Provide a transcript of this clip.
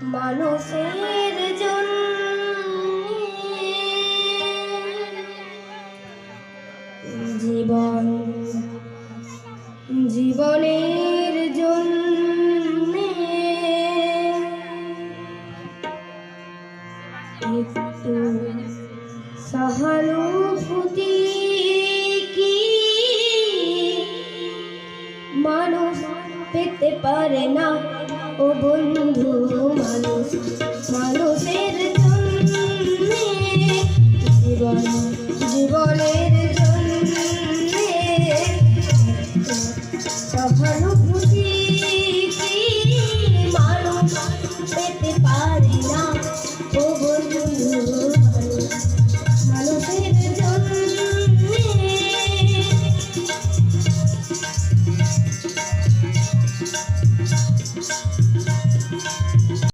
মানুষের জন্য জীবন জীবনের জন্য একটু সহানুভূতি কি মানুষ পেতে পারে না ও বন্ধু? মানুষের